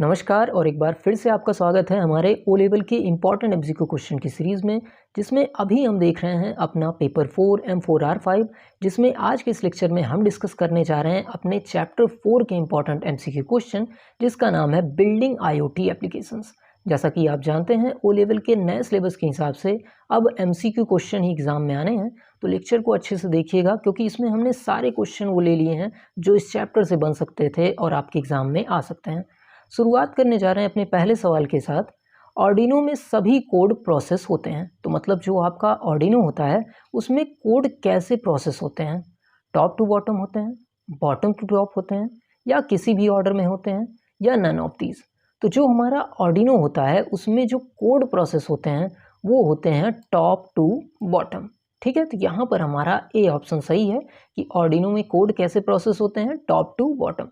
नमस्कार और एक बार फिर से आपका स्वागत है हमारे ओ लेवल के इम्पॉर्टेंट एमसीक्यू क्वेश्चन की सीरीज़ में, जिसमें अभी हम देख रहे हैं अपना पेपर 4 M4R5, जिसमें आज के इस लेक्चर में हम डिस्कस करने जा रहे हैं अपने चैप्टर 4 के इम्पॉर्टेंट एमसीक्यू क्वेश्चन, जिसका नाम है बिल्डिंग IoT एप्लीकेशंस। जैसा कि आप जानते हैं ओ लेवल के नए सिलेबस के हिसाब से अब एमसीक्यू क्वेश्चन ही एग्जाम में आने हैं, तो लेक्चर को अच्छे से देखिएगा क्योंकि इसमें हमने सारे क्वेश्चन वो ले लिए हैं जो इस चैप्टर से बन सकते थे और आपके एग्जाम में आ सकते हैं। शुरुआत करने जा रहे हैं अपने पहले सवाल के साथ। ऑर्डिनो में सभी कोड प्रोसेस होते हैं, तो मतलब जो आपका ऑर्डिनो होता है उसमें कोड कैसे प्रोसेस होते हैं? टॉप टू बॉटम होते हैं, बॉटम टू टॉप होते हैं, या किसी भी ऑर्डर में होते हैं, या नन ऑफ दीज। तो जो हमारा ऑर्डिनो होता है उसमें जो कोड प्रोसेस होते हैं वो होते हैं टॉप टू बॉटम। ठीक है, तो यहाँ पर हमारा ए ऑप्शन सही है कि ऑर्डिनो में कोड कैसे प्रोसेस होते हैं, टॉप टू बॉटम।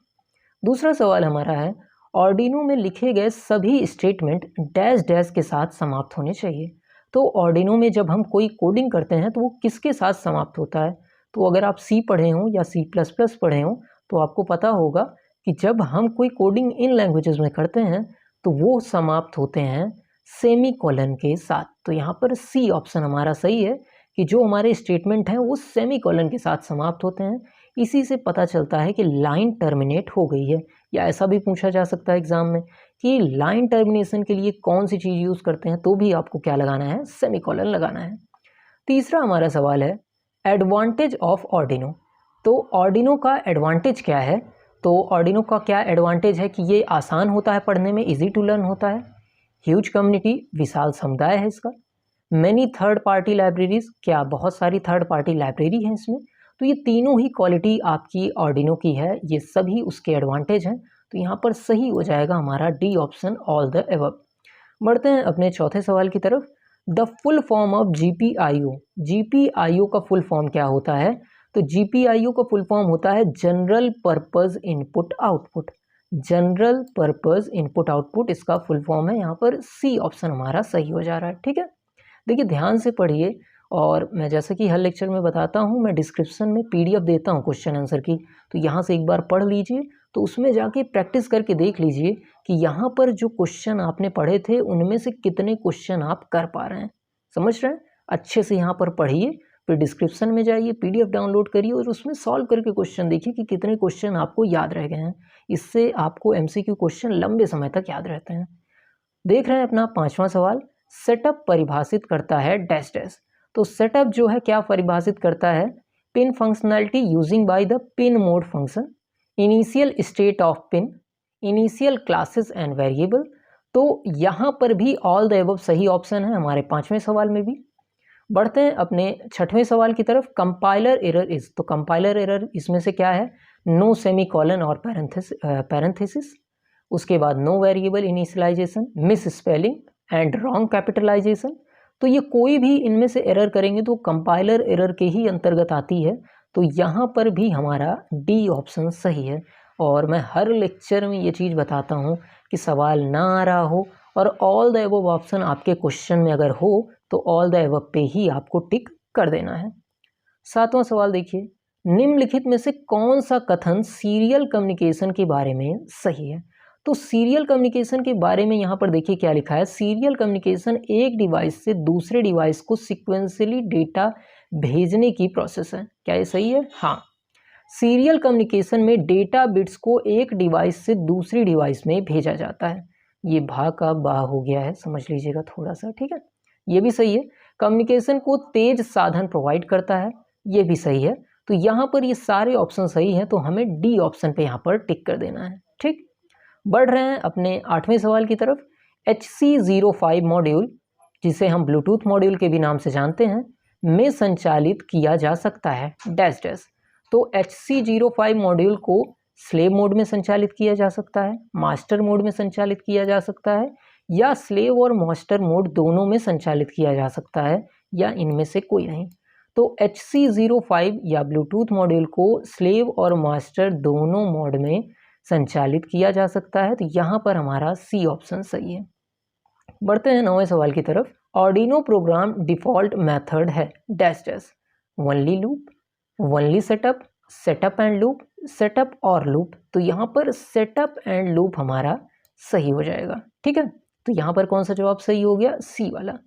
दूसरा सवाल हमारा है, ऑर्डिनो में लिखे गए सभी स्टेटमेंट डैश डैश के साथ समाप्त होने चाहिए। तो ऑर्डिनो में जब हम कोई कोडिंग करते हैं तो वो किसके साथ समाप्त होता है? तो अगर आप सी पढ़े हों या C++ पढ़े हों तो आपको पता होगा कि जब हम कोई कोडिंग इन लैंग्वेजेस में करते हैं तो वो समाप्त होते हैं सेमी कॉलन के साथ। तो यहाँ पर सी ऑप्शन हमारा सही है कि जो हमारे स्टेटमेंट हैं वो सेमी कॉलन के साथ समाप्त होते हैं। इसी से पता चलता है कि लाइन टर्मिनेट हो गई है। या ऐसा भी पूछा जा सकता है एग्जाम में कि लाइन टर्मिनेशन के लिए कौन सी चीज़ यूज़ करते हैं, तो भी आपको क्या लगाना है, सेमीकोलन लगाना है। तीसरा हमारा सवाल है एडवांटेज ऑफ ऑर्डिनो। तो ऑर्डिनो का एडवांटेज क्या है? तो ऑर्डिनो का क्या एडवांटेज है कि ये आसान होता है पढ़ने में, इजी टू लर्न होता है, ह्यूज कम्युनिटी, विशाल समुदाय है इसका, मैनी थर्ड पार्टी लाइब्रेरीज, क्या बहुत सारी थर्ड पार्टी लाइब्रेरी हैं इसमें। तो ये तीनों ही क्वालिटी आपकी ऑर्डिनो की है, ये सभी उसके एडवांटेज हैं। तो यहाँ पर सही हो जाएगा हमारा D option, all the above. बढ़ते हैं अपने चौथे सवाल की तरफ। The full form of GPIO। GPIO का फुल फॉर्म क्या होता है? तो GPIO का फुल फॉर्म होता है general purpose input output. General purpose input output इसका फुल फॉर्म है। यहाँ पर सी ऑप्शन हमारा सही हो जा रहा है। ठीक है, देखिए ध्यान से पढ़िए, और मैं जैसे कि हर लेक्चर में बताता हूँ, मैं डिस्क्रिप्शन में PDF देता हूँ क्वेश्चन आंसर की, तो यहाँ से एक बार पढ़ लीजिए, तो उसमें जाके प्रैक्टिस करके देख लीजिए कि यहाँ पर जो क्वेश्चन आपने पढ़े थे उनमें से कितने क्वेश्चन आप कर पा रहे हैं। समझ रहे हैं? अच्छे से यहाँ पर पढ़िए, फिर डिस्क्रिप्शन में जाइए, PDF डाउनलोड करिए और उसमें सॉल्व करके क्वेश्चन देखिए कि कितने क्वेश्चन आपको याद रह गए हैं। इससे आपको MCQ क्वेश्चन लंबे समय तक याद रहते हैं। देख रहे हैं अपना पांचवा सवाल, सेटअप परिभाषित करता है डैश डैश। तो सेटअप जो है क्या परिभाषित करता है? Pin functionality using by the pin mode function, initial state of pin, initial classes and variable. तो यहाँ पर भी ऑल द अबव सही ऑप्शन है हमारे पांचवें सवाल में भी। बढ़ते हैं अपने छठवें सवाल की तरफ, कंपाइलर एरर इज। तो कंपाइलर एरर इसमें से क्या है? नो सेमी कॉलन और पैरेंथेसिस, उसके बाद no variable initialisation, misspelling and wrong capitalisation. तो ये कोई भी इनमें से एरर करेंगे तो कंपाइलर एरर के ही अंतर्गत आती है। तो यहाँ पर भी हमारा डी ऑप्शन सही है। और मैं हर लेक्चर में ये चीज़ बताता हूँ कि सवाल ना आ रहा हो और ऑल द अबव ऑप्शन आपके क्वेश्चन में अगर हो तो ऑल द अबव पे ही आपको टिक कर देना है। सातवां सवाल देखिए, निम्नलिखित में से कौन सा कथन सीरियल कम्युनिकेशन के बारे में सही है? तो सीरियल कम्युनिकेशन के बारे में यहाँ पर देखिए क्या लिखा है, सीरियल कम्युनिकेशन एक डिवाइस से दूसरे डिवाइस को सिक्वेंशियली डेटा भेजने की प्रोसेस है। क्या ये सही है? हाँ, सीरियल कम्युनिकेशन में डेटा बिट्स को एक डिवाइस से दूसरी डिवाइस में भेजा जाता है। ये भा का बा हो गया है, समझ लीजिएगा थोड़ा सा। ठीक है, ये भी सही है। कम्युनिकेशन को तेज साधन प्रोवाइड करता है, ये भी सही है। तो यहाँ पर ये सारे ऑप्शन सही हैं, तो हमें डी ऑप्शन पे यहाँ पर टिक कर देना है। ठीक, बढ़ रहे हैं अपने आठवें सवाल की तरफ। HC05 मॉड्यूल, जिसे हम ब्लूटूथ मॉड्यूल के भी नाम से जानते हैं, में संचालित किया जा सकता है डैश डैश। तो HC05 मॉड्यूल को स्लेव मोड में संचालित किया जा सकता है, मास्टर मोड में संचालित किया जा सकता है, या स्लेव और मास्टर मोड दोनों में संचालित किया जा सकता है, या इनमें से कोई नहीं। तो HC05 या ब्लूटूथ मॉड्यूल को स्लेव और मास्टर दोनों मोड में संचालित किया जा सकता है। तो यहाँ पर हमारा सी ऑप्शन सही है। बढ़ते हैं नौवें सवाल की तरफ। ऑर्डिनो प्रोग्राम डिफॉल्ट मेथड है dash dash, only loop, only setup, setup and loop, setup और लूप। तो यहाँ पर सेटअप एंड लूप हमारा सही हो जाएगा। ठीक है, तो यहाँ पर कौन सा जवाब सही हो गया? सी वाला।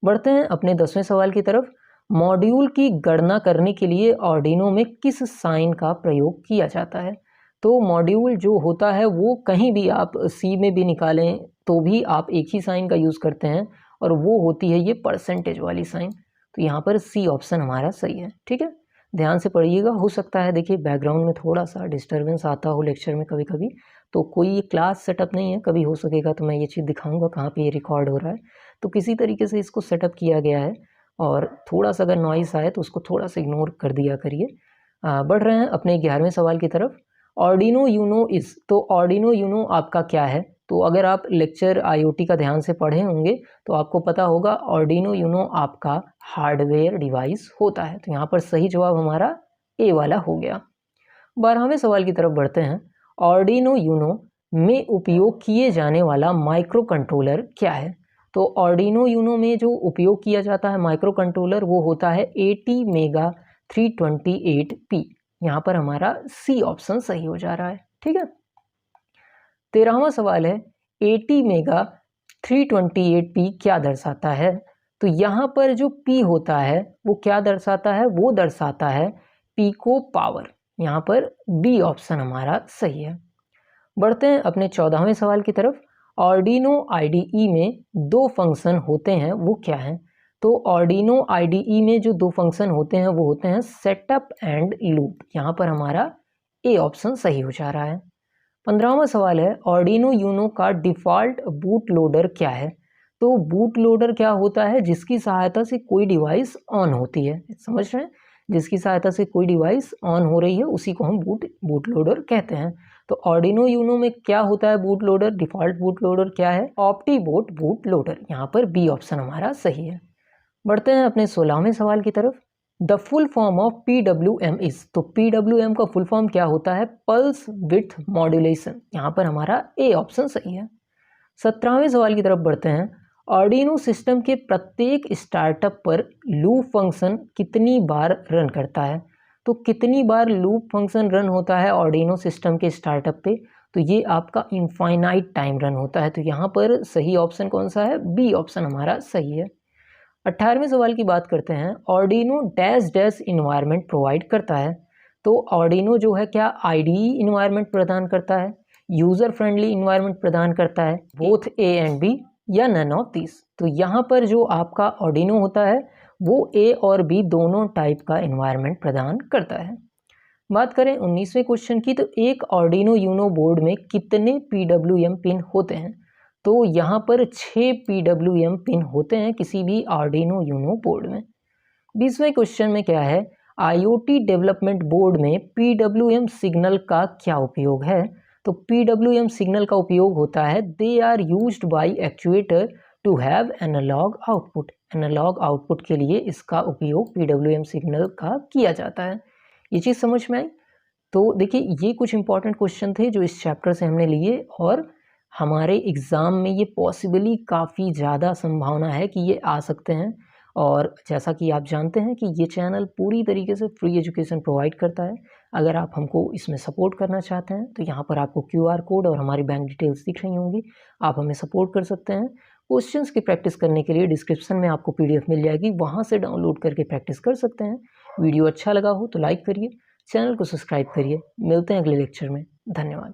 बढ़ते हैं अपने 10वें सवाल की तरफ। मॉड्यूल की गणना करने के लिए आर्डिनो में किस साइन का प्रयोग किया जाता है? तो मॉड्यूल जो होता है वो कहीं भी आप सी में भी निकालें तो भी आप एक ही साइन का यूज़ करते हैं, और वो होती है ये परसेंटेज वाली साइन। तो यहाँ पर सी ऑप्शन हमारा सही है। ठीक है, ध्यान से पढ़िएगा। हो सकता है देखिए बैकग्राउंड में थोड़ा सा डिस्टर्बेंस आता हो लेक्चर में कभी कभी, तो कोई ये क्लास सेटअप नहीं है। कभी हो सकेगा तो मैं ये चीज़ दिखाऊंगा कहाँ पे ये रिकॉर्ड हो रहा है। तो किसी तरीके से इसको सेटअप किया गया है, और थोड़ा सा अगर नॉइस आए तो उसको थोड़ा सा इग्नोर कर दिया करिए। बढ़ रहे हैं अपने 11वें सवाल की तरफ। आर्डिनो यूनो इस, तो आर्डिनो यूनो आपका क्या है? तो अगर आप लेक्चर आईओटी का ध्यान से पढ़े होंगे तो आपको पता होगा आर्डिनो यूनो आपका हार्डवेयर डिवाइस होता है। तो यहाँ पर सही जवाब हमारा ए वाला हो गया। 12वें सवाल की तरफ बढ़ते हैं। आर्डिनो यूनो में उपयोग किए जाने वाला माइक्रो कंट्रोलर क्या है? तो आर्डिनो यूनो में जो उपयोग किया जाता है माइक्रो कंट्रोलर वो होता है ATmega 328P। यहाँ पर हमारा सी ऑप्शन सही हो जा रहा है। ठीक है, 13वां सवाल है ATmega 328P क्या दर्शाता है? तो यहाँ पर जो P होता है वो क्या दर्शाता है? वो दर्शाता है पीको पावर। यहाँ पर बी ऑप्शन हमारा सही है। बढ़ते हैं अपने 14वें सवाल की तरफ। आर्डिनो IDE में दो फंक्शन होते हैं, वो क्या हैं? तो आर्डिनो IDE में जो दो फंक्शन होते हैं वो होते हैं सेटअप एंड लूप। यहाँ पर हमारा ए ऑप्शन सही हो जा रहा है। 15वां सवाल है आर्डिनो यूनो का डिफ़ॉल्ट बूट लोडर क्या है? तो बूट लोडर क्या होता है? जिसकी सहायता से कोई डिवाइस ऑन होती है। समझ रहे हैं? जिसकी सहायता से कोई डिवाइस ऑन हो रही है उसी को हम बूट लोडर कहते हैं। तो आर्डिनो यूनो में क्या होता है boot loader? Default boot loader क्या है? ऑप्टीबोट बूट लोडर। यहाँ पर बी ऑप्शन हमारा सही है। बढ़ते हैं अपने 16वें सवाल की तरफ। The full form of PWM is, तो PWM का फुल फॉर्म क्या होता है? Pulse width modulation. यहाँ पर हमारा ए ऑप्शन सही है। 17वें सवाल की तरफ बढ़ते हैं। आर्डिनो सिस्टम के प्रत्येक स्टार्टअप पर लूप फंक्शन कितनी बार रन करता है? तो कितनी बार लूप फंक्शन रन होता है आर्डिनो सिस्टम के स्टार्टअप पे? तो ये आपका इनफाइनाइट टाइम रन होता है। तो यहाँ पर सही ऑप्शन कौन सा है? बी ऑप्शन हमारा सही है। 18वें सवाल की बात करते हैं। Arduino dash dash environment provide करता है। तो आर्डिनो जो है क्या IDE इन्वायरमेंट प्रदान करता है, यूज़र फ्रेंडली इन्वायरमेंट प्रदान करता है, बोथ ए एंड बी, या नन ऑफ दिस? तो यहाँ पर जो आपका आर्डिनो होता है वो ए और बी दोनों टाइप का इन्वायरमेंट प्रदान करता है। बात करें 19वें क्वेश्चन की, तो एक आर्डिनो यूनो बोर्ड में कितने PWM पिन होते हैं? तो यहाँ पर 6 PWM पिन होते हैं किसी भी आर्डिनो यूनो बोर्ड में। 20वें क्वेश्चन में क्या है? IoT डेवलपमेंट बोर्ड में PWM सिग्नल का क्या उपयोग है? तो PWM सिग्नल का उपयोग होता है they are used by actuator to have analogue output. Analogue output के लिए इसका उपयोग PWM सिग्नल का किया जाता है। ये चीज़ समझ में आई? तो देखिए ये कुछ इंपॉर्टेंट क्वेश्चन थे जो इस चैप्टर से हमने लिए, और हमारे एग्ज़ाम में ये पॉसिबली काफ़ी ज़्यादा संभावना है कि ये आ सकते हैं। और जैसा कि आप जानते हैं कि ये चैनल पूरी तरीके से फ्री एजुकेशन प्रोवाइड करता है। अगर आप हमको इसमें सपोर्ट करना चाहते हैं तो यहाँ पर आपको QR कोड और हमारी बैंक डिटेल्स दिख रही होंगी, आप हमें सपोर्ट कर सकते हैं। क्वेश्चंस की प्रैक्टिस करने के लिए डिस्क्रिप्शन में आपको PDF मिल जाएगी, वहाँ से डाउनलोड करके प्रैक्टिस कर सकते हैं। वीडियो अच्छा लगा हो तो लाइक करिए, चैनल को सब्सक्राइब करिए। मिलते हैं अगले लेक्चर में। धन्यवाद।